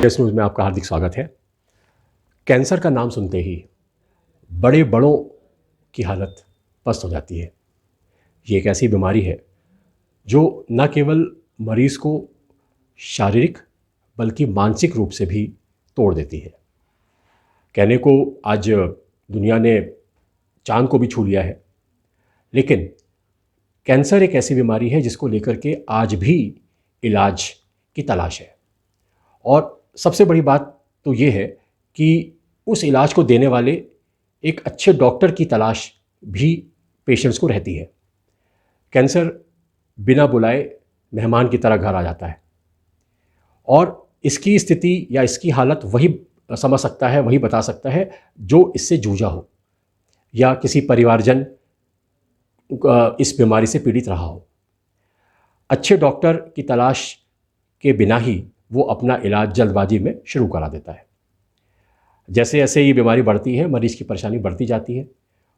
इस न्यूज़ में आपका हार्दिक स्वागत है। कैंसर का नाम सुनते ही बड़े बड़ों की हालत पस्त हो जाती है। ये एक ऐसी बीमारी है जो न केवल मरीज़ को शारीरिक बल्कि मानसिक रूप से भी तोड़ देती है। कहने को आज दुनिया ने चाँद को भी छू लिया है, लेकिन कैंसर एक ऐसी बीमारी है जिसको लेकर के आज भी इलाज की तलाश है। और सबसे बड़ी बात तो ये है कि उस इलाज को देने वाले एक अच्छे डॉक्टर की तलाश भी पेशेंट्स को रहती है। कैंसर बिना बुलाए मेहमान की तरह घर आ जाता है और इसकी स्थिति या इसकी हालत वही समझ सकता है, वही बता सकता है जो इससे जूझा हो या किसी परिवारजन इस बीमारी से पीड़ित रहा हो। अच्छे डॉक्टर की तलाश के बिना ही वो अपना इलाज जल्दबाजी में शुरू करा देता है। जैसे जैसे ये बीमारी बढ़ती है, मरीज़ की परेशानी बढ़ती जाती है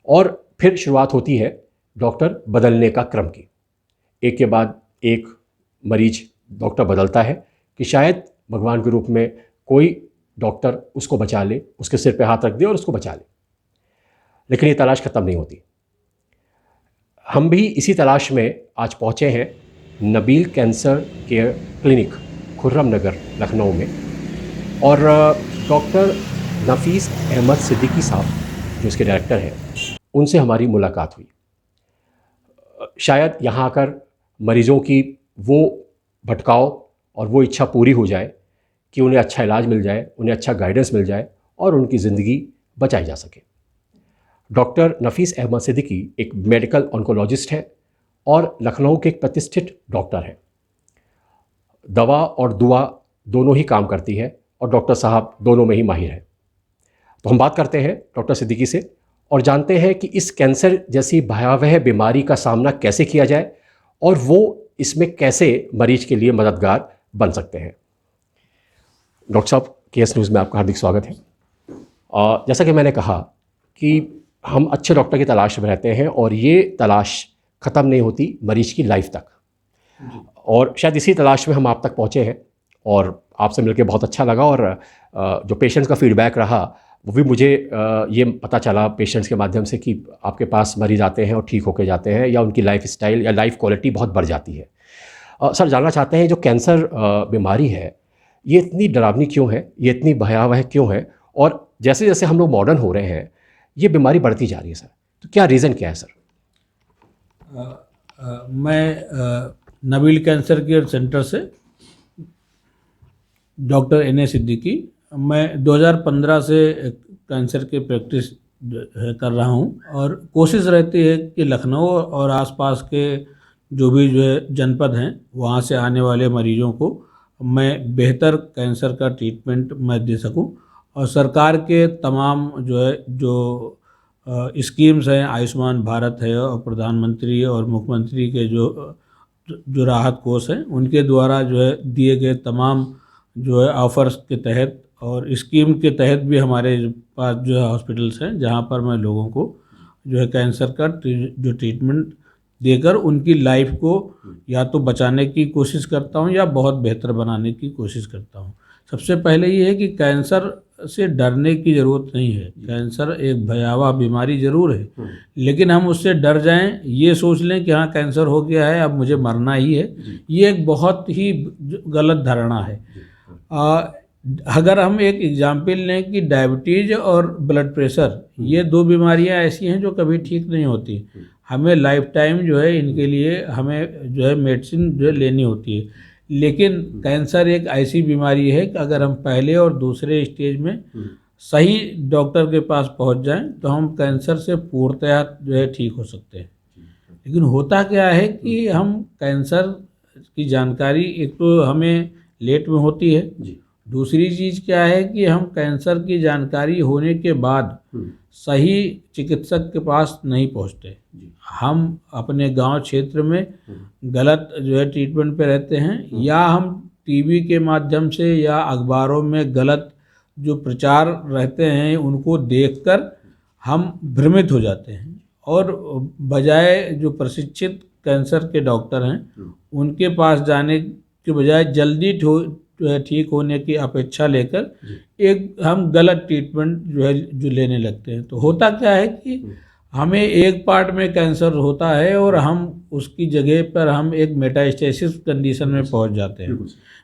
और फिर शुरुआत होती है डॉक्टर बदलने का क्रम की। एक के बाद एक मरीज डॉक्टर बदलता है कि शायद भगवान के रूप में कोई डॉक्टर उसको बचा ले, उसके सिर पे हाथ रख दे और उसको बचा ले। लेकिन ये तलाश ख़त्म नहीं होती। हम भी इसी तलाश में आज पहुँचे हैं Nabeel cancer care clinic, Khurram Nagar, Lucknow में। और डॉक्टर नफीस अहमद सिद्दीकी साहब जो इसके डायरेक्टर हैं, उनसे हमारी मुलाकात हुई। शायद यहाँ आकर मरीज़ों की वो भटकाव और वो इच्छा पूरी हो जाए कि उन्हें अच्छा इलाज मिल जाए, उन्हें अच्छा गाइडेंस मिल जाए और उनकी ज़िंदगी बचाई जा सके। डॉक्टर नफीस अहमद सिद्दीकी एक मेडिकल ऑन्कोलॉजिस्ट है और लखनऊ के एक प्रतिष्ठित डॉक्टर हैं। दवा और दुआ दोनों ही काम करती है और डॉक्टर साहब दोनों में ही माहिर हैं। तो हम बात करते हैं डॉक्टर सिद्दीकी से और जानते हैं कि इस कैंसर जैसी भयावह बीमारी का सामना कैसे किया जाए और वो इसमें कैसे मरीज के लिए मददगार बन सकते हैं। डॉक्टर साहब, केएस न्यूज़ में आपका हार्दिक स्वागत है। जैसा कि मैंने कहा कि हम अच्छे डॉक्टर की तलाश में रहते हैं और ये तलाश ख़त्म नहीं होती मरीज की लाइफ तक। और शायद इसी तलाश में हम आप तक पहुँचे हैं और आपसे मिलकर बहुत अच्छा लगा। और जो पेशेंट्स का फीडबैक रहा वो भी मुझे ये पता चला पेशेंट्स के माध्यम से कि आपके पास मरीज़ आते हैं और ठीक होके जाते हैं या उनकी लाइफ स्टाइल या लाइफ क्वालिटी बहुत बढ़ जाती है। सर, जानना चाहते हैं जो कैंसर बीमारी है ये इतनी डरावनी क्यों है, ये इतनी भयावह क्यों है और जैसे जैसे हम लोग मॉडर्न हो रहे हैं ये बीमारी बढ़ती जा रही है सर, तो क्या रीज़न क्या है सर? मैं नबील कैंसर केयर सेंटर से डॉक्टर एन ए सिद्दीकी, मैं 2015 से कैंसर की प्रैक्टिस कर रहा हूं और कोशिश रहती है कि लखनऊ और आसपास के जो भी जनपद हैं वहां से आने वाले मरीजों को मैं बेहतर कैंसर का ट्रीटमेंट मैं दे सकूं। और सरकार के तमाम जो स्कीम्स हैं, आयुष्मान भारत है और प्रधानमंत्री और मुख्यमंत्री के जो राहत कोष हैं उनके द्वारा दिए गए तमाम ऑफर्स के तहत और स्कीम के तहत भी हमारे पास हॉस्पिटल्स हैं जहां पर मैं लोगों को कैंसर का जो ट्रीटमेंट देकर उनकी लाइफ को या तो बचाने की कोशिश करता हूं या बहुत बेहतर बनाने की कोशिश करता हूं। सबसे पहले ये है कि कैंसर से डरने की ज़रूरत नहीं है। कैंसर एक भयावह बीमारी ज़रूर है, लेकिन हम उससे डर जाएं, ये सोच लें कि हाँ कैंसर हो गया है अब मुझे मरना ही है, ये एक बहुत ही गलत धारणा है। अगर हम एक एग्जाम्पल लें कि डायबिटीज़ और ब्लड प्रेशर, ये दो बीमारियां ऐसी हैं जो कभी ठीक नहीं होती। हमें लाइफ टाइम इनके लिए हमें मेडिसिन लेनी होती है। लेकिन कैंसर एक ऐसी बीमारी है कि अगर हम पहले और दूसरे स्टेज में सही डॉक्टर के पास पहुंच जाएं तो हम कैंसर से पूर्णतः ठीक हो सकते हैं। लेकिन होता क्या है कि हम कैंसर की जानकारी एक तो हमें लेट में होती है, दूसरी चीज़ क्या है कि हम कैंसर की जानकारी होने के बाद सही चिकित्सक के पास नहीं पहुंचते। हम अपने गांव क्षेत्र में गलत ट्रीटमेंट पे रहते हैं या हम टीवी के माध्यम से या अखबारों में गलत जो प्रचार रहते हैं उनको देखकर हम भ्रमित हो जाते हैं और बजाय जो प्रशिक्षित कैंसर के डॉक्टर हैं उनके पास जाने के बजाय जल्दी जो है ठीक होने की अपेक्षा लेकर एक हम गलत ट्रीटमेंट जो है जो लेने लगते हैं। तो होता क्या है कि हमें एक पार्ट में कैंसर होता है और हम उसकी जगह पर हम एक मेटास्टेसिस कंडीशन में पहुंच जाते हैं।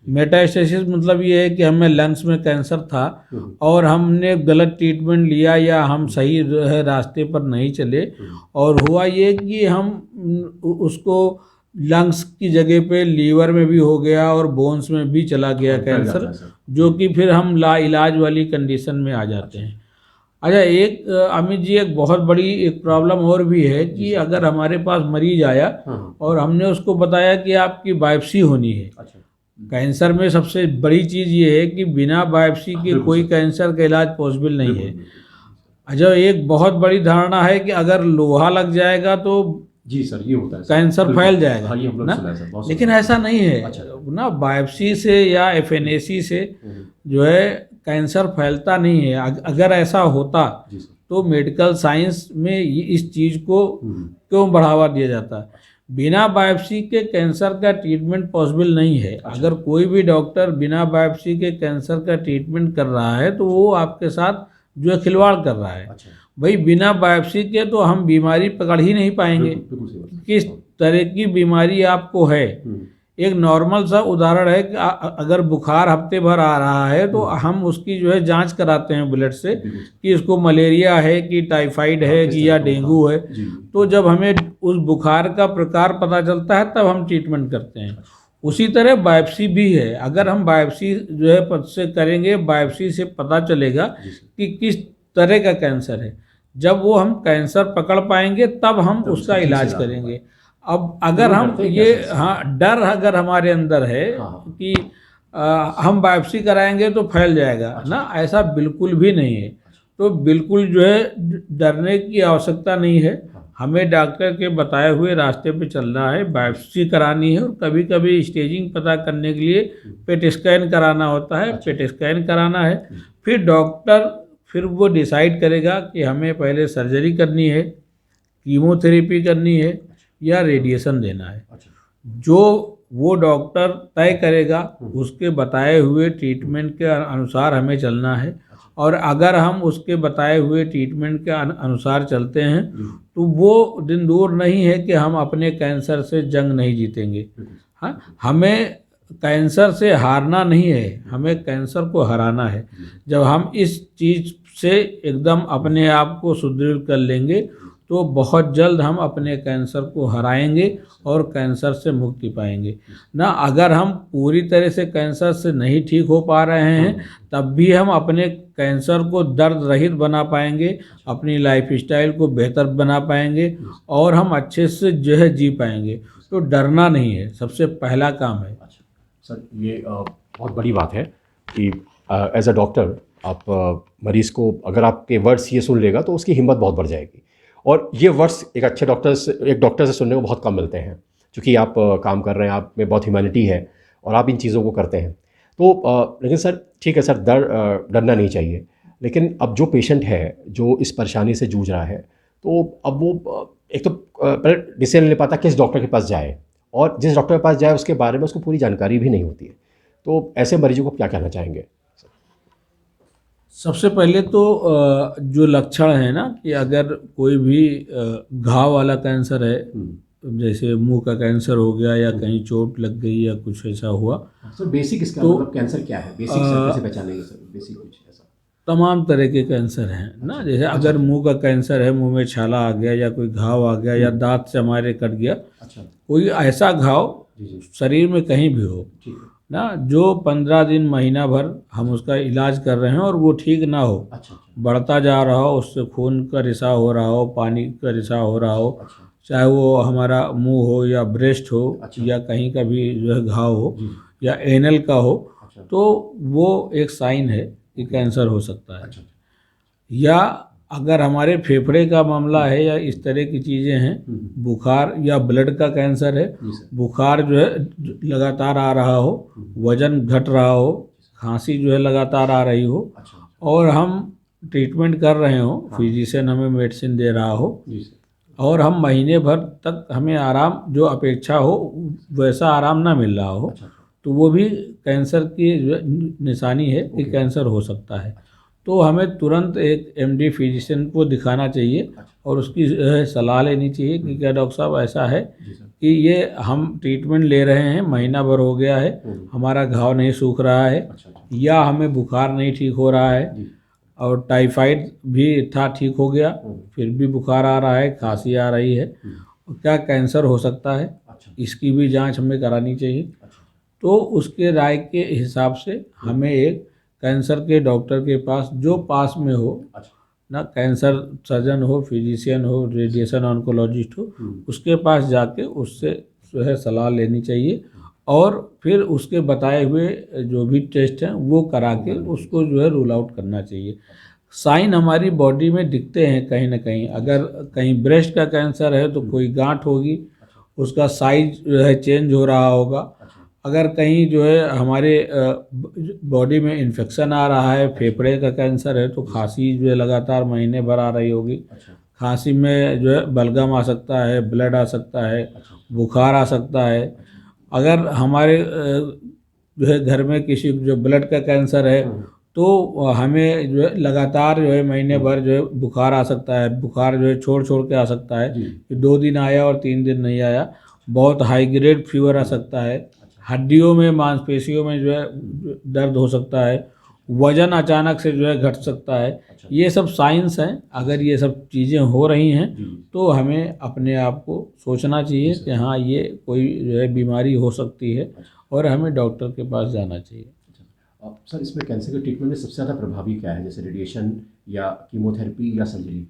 मेटास्टेसिस मतलब ये है कि हमें लंग्स में कैंसर था और हमने गलत ट्रीटमेंट लिया या हम सही है रास्ते पर नहीं चले, और हुआ ये कि हम उसको लंग्स की जगह पे लीवर में भी हो गया और बोन्स में भी चला गया कैंसर, जो कि फिर हम ला इलाज वाली कंडीशन में आ जाते हैं। अच्छा, एक अमित जी एक बहुत बड़ी एक प्रॉब्लम और भी है कि अगर हमारे पास मरीज आया और हमने उसको बताया कि आपकी बायोप्सी होनी है। कैंसर में सबसे बड़ी चीज़ ये है कि बिना बायोप्सी के कोई कैंसर का इलाज पॉसिबल नहीं है। अच्छा, एक बहुत बड़ी धारणा है कि अगर लोहा लग जाएगा तो जी सर, ये होता है कैंसर फैल जाएगा। हाँ, ये हम लोग ना, सुना है सर, बहुत लेकिन सुना है। ऐसा नहीं है। अच्छा। ना, बायोप्सी से या एफएनएसी से जो है कैंसर फैलता नहीं है। अगर ऐसा होता जी सर। तो मेडिकल साइंस में इस चीज़ को क्यों बढ़ावा दिया जाता? बिना बायोप्सी के कैंसर का ट्रीटमेंट पॉसिबल नहीं है। अगर कोई भी डॉक्टर बिना बायोप्सी के कैंसर का ट्रीटमेंट कर रहा है तो वो आपके साथ जो है खिलवाड़ कर रहा है। भाई, बिना बायोप्सी के तो हम बीमारी पकड़ ही नहीं पाएंगे किस तरह की बीमारी आपको है। एक नॉर्मल सा उदाहरण है कि अगर बुखार हफ्ते भर आ रहा है तो हम उसकी जो है जांच कराते हैं ब्लड से कि इसको मलेरिया है कि टाइफाइड है कि या डेंगू है। तो जब हमें उस बुखार का प्रकार पता चलता है तब हम ट्रीटमेंट करते हैं। उसी तरह बायोप्सी भी है। अगर हम बायोप्सी जो है पद से करेंगे, बायोप्सी से पता चलेगा कि किस तरह का कैंसर है। जब वो हम कैंसर पकड़ पाएंगे तब हम उसका इलाज करेंगे। अब अगर हम ये डर अगर हमारे अंदर है कि हम बायोप्सी कराएंगे तो फैल जाएगा ना, ऐसा बिल्कुल भी नहीं है। तो बिल्कुल जो है डरने की आवश्यकता नहीं है। हमें डॉक्टर के बताए हुए रास्ते पे चलना है, बायोप्सी करानी है और कभी कभी स्टेजिंग पता करने के लिए पेट स्कैन कराना होता है। पेट स्कैन कराना है, फिर डॉक्टर फिर वो डिसाइड करेगा कि हमें पहले सर्जरी करनी है, कीमोथेरेपी करनी है या रेडिएशन देना है। जो वो डॉक्टर तय करेगा उसके बताए हुए ट्रीटमेंट के अनुसार हमें चलना है। और अगर हम उसके बताए हुए ट्रीटमेंट के अनुसार चलते हैं तो वो दिन दूर नहीं है कि हम अपने कैंसर से जंग नहीं जीतेंगे। हाँ, हमें कैंसर से हारना नहीं है, हमें कैंसर को हराना है। जब हम इस चीज़ से एकदम अपने आप को सुदृढ़ कर लेंगे तो बहुत जल्द हम अपने कैंसर को हराएंगे और कैंसर से मुक्ति पाएंगे ना। अगर हम पूरी तरह से कैंसर से नहीं ठीक हो पा रहे हैं तब भी हम अपने कैंसर को दर्द रहित बना पाएंगे, अपनी लाइफस्टाइल को बेहतर बना पाएंगे और हम अच्छे से जो है जी पाएंगे। तो डरना नहीं है, सबसे पहला काम है। सर, ये बहुत बड़ी बात है कि एज अ डॉक्टर आप मरीज़ को अगर आपके वर्ड्स ये सुन लेगा तो उसकी हिम्मत बहुत बढ़ जाएगी। और ये वर्ड्स एक अच्छे डॉक्टर से सुनने को बहुत कम मिलते हैं, क्योंकि आप काम कर रहे हैं, आप में बहुत ह्यूमैनिटी है और आप इन चीज़ों को करते हैं। तो लेकिन सर ठीक है सर, डरना नहीं चाहिए। लेकिन अब जो पेशेंट है जो इस परेशानी से जूझ रहा है, तो अब वो एक तो पहले डिसीजन ले पाता किस डॉक्टर के पास जाए, और जिस डॉक्टर के पास जाए उसके बारे में उसको पूरी जानकारी भी नहीं होती है। तो ऐसे मरीजों को क्या कहना चाहेंगे? सबसे पहले तो जो लक्षण है ना कि अगर कोई भी घाव वाला कैंसर है, जैसे मुंह का कैंसर हो गया या कहीं चोट लग गई या कुछ ऐसा हुआ, सर बेसिक इसका तो मतलब कैंसर क्या है? बेसिक सर कैसे पहचानेंगे सर? बेसिक कुछ ऐसा तमाम तरह के कैंसर हैं ना। जैसे अगर मुंह का कैंसर है, मुंह में छाला आ गया या कोई घाव आ गया या दांत से हमारे कट गया, कोई ऐसा घाव शरीर में कहीं भी हो ना जो 15 दिन महीना भर हम उसका इलाज कर रहे हैं और वो ठीक ना हो, बढ़ता जा रहा हो, उससे खून का रिसाव हो रहा हो, पानी का रिसाव हो रहा हो, चाहे वो हमारा मुंह हो या ब्रेस्ट हो या कहीं का भी जो है घाव हो या एनल का हो, तो वो एक साइन है कि कैंसर हो सकता है। या अगर हमारे फेफड़े का मामला है या इस तरह की चीज़ें हैं, बुखार या ब्लड का कैंसर है, बुखार जो है लगातार आ रहा हो, वजन घट रहा हो, खांसी जो है लगातार आ रही हो और हम ट्रीटमेंट कर रहे हो, फिजिशियन हमें मेडिसिन दे रहा हो और हम महीने भर तक हमें आराम जो अपेक्षा हो वैसा आराम ना मिल रहा हो, तो वो भी कैंसर की जो है निशानी है कि कैंसर हो सकता है। तो हमें तुरंत एक एमडी फिजिशियन को दिखाना चाहिए और उसकी जो है सलाह लेनी चाहिए कि क्या डॉक्टर साहब ऐसा है कि ये हम ट्रीटमेंट ले रहे हैं, महीना भर हो गया है, हमारा घाव नहीं सूख रहा है, या हमें बुखार नहीं ठीक हो रहा है, और टाइफाइड भी था ठीक हो गया, फिर भी बुखार आ रहा है, खांसी आ रही है, क्या कैंसर हो सकता है, इसकी भी जांच हमें करानी चाहिए। तो उसके राय के हिसाब से हमें एक कैंसर के डॉक्टर के पास जो पास में हो ना, कैंसर सर्जन हो, फिजिशियन हो, रेडिएशन ऑन्कोलॉजिस्ट हो, उसके पास जाके उससे जो है सलाह लेनी चाहिए और फिर उसके बताए हुए जो भी टेस्ट हैं वो करा के उसको जो है रूल आउट करना चाहिए। साइन हमारी बॉडी में दिखते हैं कहीं ना कहीं, अगर कहीं ब्रेस्ट का कैंसर है तो कोई गांठ होगी, उसका साइज जो है चेंज हो रहा होगा। अगर कहीं जो है हमारे बॉडी में इन्फेक्शन आ रहा है, फेफड़े का कैंसर है, तो खांसी जो है लगातार महीने भर आ रही होगी। खांसी में जो है बलगम आ सकता है, ब्लड आ सकता है, बुखार आ सकता है। अगर हमारे जो है घर में किसी जो ब्लड का कैंसर है तो हमें जो है लगातार जो है महीने भर जो है बुखार आ सकता है। बुखार जो है छोड़ छोड़ के आ सकता है कि 2 दिन आया और 3 दिन नहीं आया। बहुत हाई ग्रेड फीवर आ सकता है। हड्डियों में, मांसपेशियों में जो है दर्द हो सकता है। वजन अचानक से जो है घट सकता है। ये सब साइंस हैं। अगर ये सब चीज़ें हो रही हैं तो हमें अपने आप को सोचना चाहिए कि हाँ, ये कोई जो है बीमारी हो सकती है और हमें डॉक्टर के पास जाना चाहिए। सर, इसमें कैंसर के ट्रीटमेंट में सबसे ज़्यादा प्रभावी क्या है, जैसे रेडिएशन या कीमोथेरेपी या सर्जरी?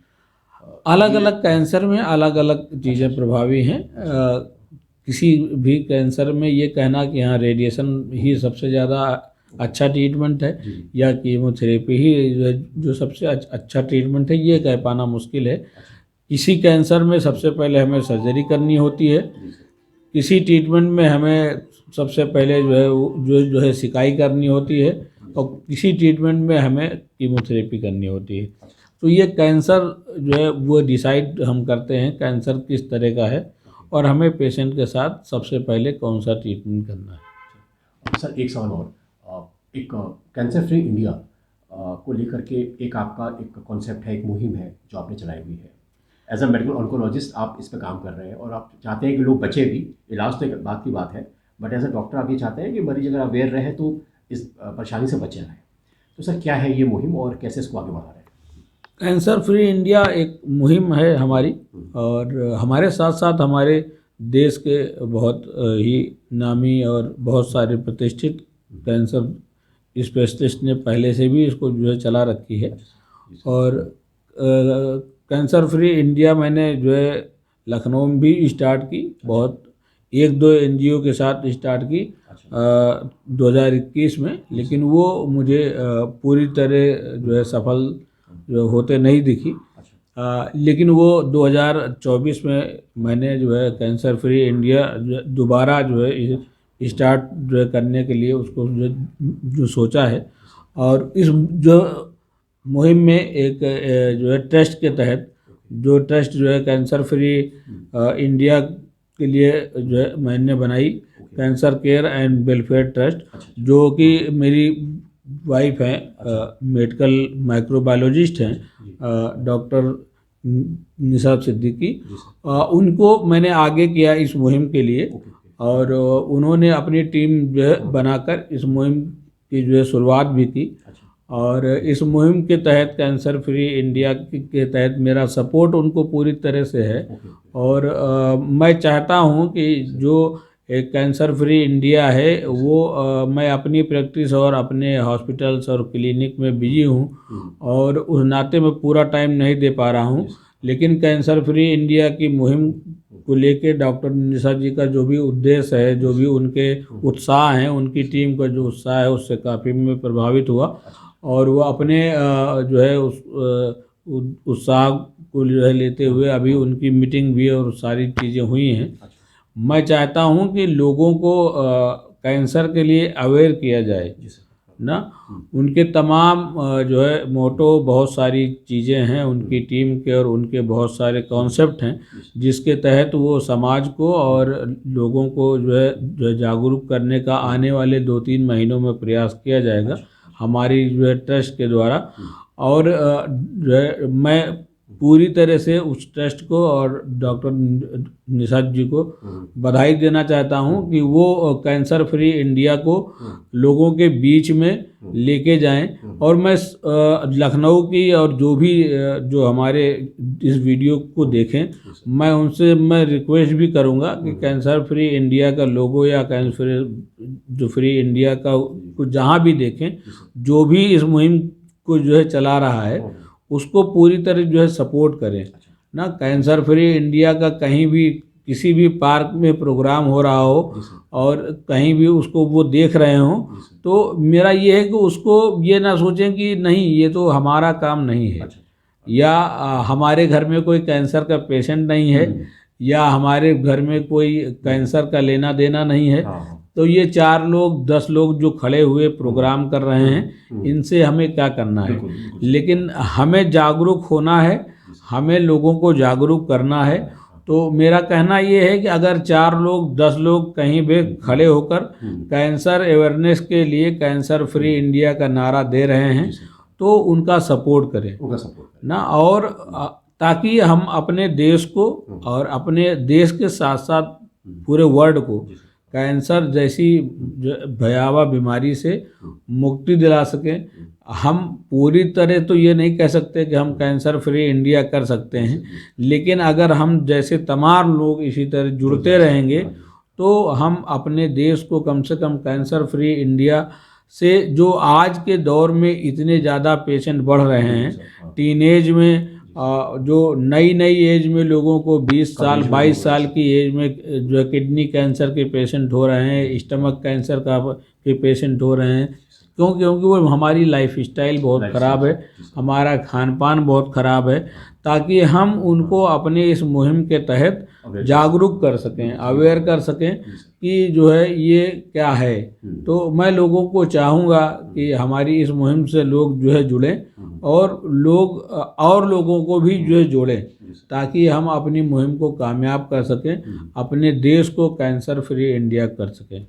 अलग अलग कैंसर में अलग अलग चीज़ें प्रभावी हैं। किसी भी कैंसर में ये कहना कि हाँ रेडिएशन ही सबसे ज़्यादा अच्छा ट्रीटमेंट है या कीमोथेरेपी ही जो सबसे अच्छा ट्रीटमेंट है, ये कह पाना मुश्किल है। किसी कैंसर में सबसे पहले हमें सर्जरी करनी होती है, किसी ट्रीटमेंट में हमें सबसे पहले जो है सिकाई करनी होती है और किसी ट्रीटमेंट में हमें कीमोथेरेपी करनी होती है। तो ये कैंसर जो है वो डिसाइड हम करते हैं कैंसर किस तरह का है और हमें पेशेंट के साथ सबसे पहले कौन सा ट्रीटमेंट करना है। सर, एक सवाल और, एक कैंसर फ्री इंडिया को लेकर के एक आपका एक कॉन्सेप्ट है, एक मुहिम है जो आपने चलाई हुई है। एज अ मेडिकल ऑन्कोलॉजिस्ट आप इस पर काम कर रहे हैं और आप चाहते हैं कि लोग बचे भी। इलाज तो एक बात की बात है, बट एज अ डॉक्टर आप ये चाहते हैं कि मरीज अगर अवेयर रहे तो इस परेशानी से बचे रहें। तो सर, क्या है ये मुहिम और कैसे इसको आगे बढ़ा रहे हैं? कैंसर फ्री इंडिया एक मुहिम है हमारी, और हमारे साथ साथ हमारे देश के बहुत ही नामी और बहुत सारे प्रतिष्ठित कैंसर स्पेशलिस्ट ने पहले से भी इसको जो है चला रखी है। और कैंसर फ्री इंडिया मैंने जो है लखनऊ में भी स्टार्ट की, बहुत 1-2 एनजीओ के साथ स्टार्ट की 2021 में, लेकिन वो मुझे पूरी तरह जो है सफल जो होते नहीं दिखी। लेकिन वो 2024 में मैंने जो है कैंसर फ्री इंडिया दोबारा जो है स्टार्ट जो है करने के लिए उसको जो सोचा है। और इस जो मुहिम में एक जो है ट्रस्ट के तहत, जो ट्रस्ट जो है कैंसर फ्री इंडिया के लिए जो है मैंने बनाई, cancer care and welfare trust, जो कि मेरी वाइफ हैं, मेडिकल माइक्रोबायोलॉजिस्ट हैं, डॉक्टर निसाब सिद्दीकी, उनको मैंने आगे किया इस मुहिम के लिए। और उन्होंने अपनी टीम जो है बनाकर इस मुहिम की जो है शुरुआत भी की। और इस मुहिम के तहत, कैंसर फ्री इंडिया के तहत मेरा सपोर्ट उनको पूरी तरह से है। और मैं चाहता हूं कि जो एक कैंसर फ्री इंडिया है वो मैं अपनी प्रैक्टिस और अपने हॉस्पिटल्स और क्लिनिक में बिजी हूँ और उस नाते में पूरा टाइम नहीं दे पा रहा हूँ। लेकिन कैंसर फ्री इंडिया की मुहिम को लेके डॉक्टर निशा जी का जो भी उद्देश्य है, जो भी उनके उत्साह हैं, उनकी टीम का जो उत्साह है, उससे काफ़ी मैं प्रभावित हुआ। और वो अपने जो है उस उत्साह को जो है लेते हुए अभी उनकी मीटिंग भी और सारी चीज़ें हुई हैं। मैं चाहता हूं कि लोगों को कैंसर के लिए अवेयर किया जाए, ना। उनके तमाम जो है मोटो, बहुत सारी चीज़ें हैं उनकी टीम के, और उनके बहुत सारे कॉन्सेप्ट हैं जिसके तहत वो समाज को और लोगों को जो है जागरूक करने का आने वाले 2-3 महीनों में प्रयास किया जाएगा हमारी जो है ट्रस्ट के द्वारा। और जो है मैं पूरी तरह से उस ट्रस्ट को और डॉक्टर निषाद जी को बधाई देना चाहता हूं कि वो कैंसर फ्री इंडिया को लोगों के बीच में लेके जाएं। और मैं लखनऊ की और जो भी जो हमारे इस वीडियो को देखें, मैं उनसे मैं रिक्वेस्ट भी करूंगा कि कैंसर फ्री इंडिया का लोगो या कैंसर जो फ्री इंडिया का को जहां भी देखें, जो भी इस मुहिम को जो है चला रहा है उसको पूरी तरह जो है सपोर्ट करें ना। कैंसर फ्री इंडिया का कहीं भी किसी भी पार्क में प्रोग्राम हो रहा हो और कहीं भी उसको वो देख रहे हों, तो मेरा ये है कि उसको ये ना सोचें कि नहीं ये तो हमारा काम नहीं है, या हमारे घर में कोई कैंसर का पेशेंट नहीं है, या हमारे घर में कोई कैंसर का लेना देना नहीं है। तो ये 4 लोग 10 लोग जो खड़े हुए प्रोग्राम कर रहे हैं, इनसे हमें क्या करना है। लेकिन हमें जागरूक होना है, हमें लोगों को जागरूक करना है। तो मेरा कहना ये है कि अगर 4 लोग 10 लोग कहीं भी खड़े होकर कैंसर अवेयरनेस के लिए कैंसर फ्री इंडिया का नारा दे रहे हैं, तो उनका सपोर्ट करें ना। और ताकि हम अपने देश को और अपने देश के साथ साथ पूरे वर्ल्ड को कैंसर जैसी भयावह बीमारी से मुक्ति दिला सकें। हम पूरी तरह तो ये नहीं कह सकते कि हम कैंसर फ्री इंडिया कर सकते हैं, लेकिन अगर हम जैसे तमाम लोग इसी तरह जुड़ते रहेंगे तो हम अपने देश को कम से कम कैंसर फ्री इंडिया से, जो आज के दौर में इतने ज़्यादा पेशेंट बढ़ रहे हैं, टीनेज में जो नई एज में लोगों को 20 साल 22 साल की एज में जो किडनी कैंसर के पेशेंट हो रहे हैं, स्टमक कैंसर के पेशेंट हो रहे हैं। क्योंकि वो हमारी लाइफ स्टाइल बहुत ख़राब है, हमारा खान पान बहुत ख़राब है, ताकि हम उनको अपने इस मुहिम के तहत जागरूक कर सकें, अवेयर कर सकें कि जो है ये क्या है। तो मैं लोगों को चाहूँगा कि हमारी इस मुहिम से लोग जो है जुड़ें और लोगों को भी जो है जोड़ें, ताकि हम अपनी मुहिम को कामयाब कर सकें, अपने देश को कैंसर फ्री इंडिया कर सकें।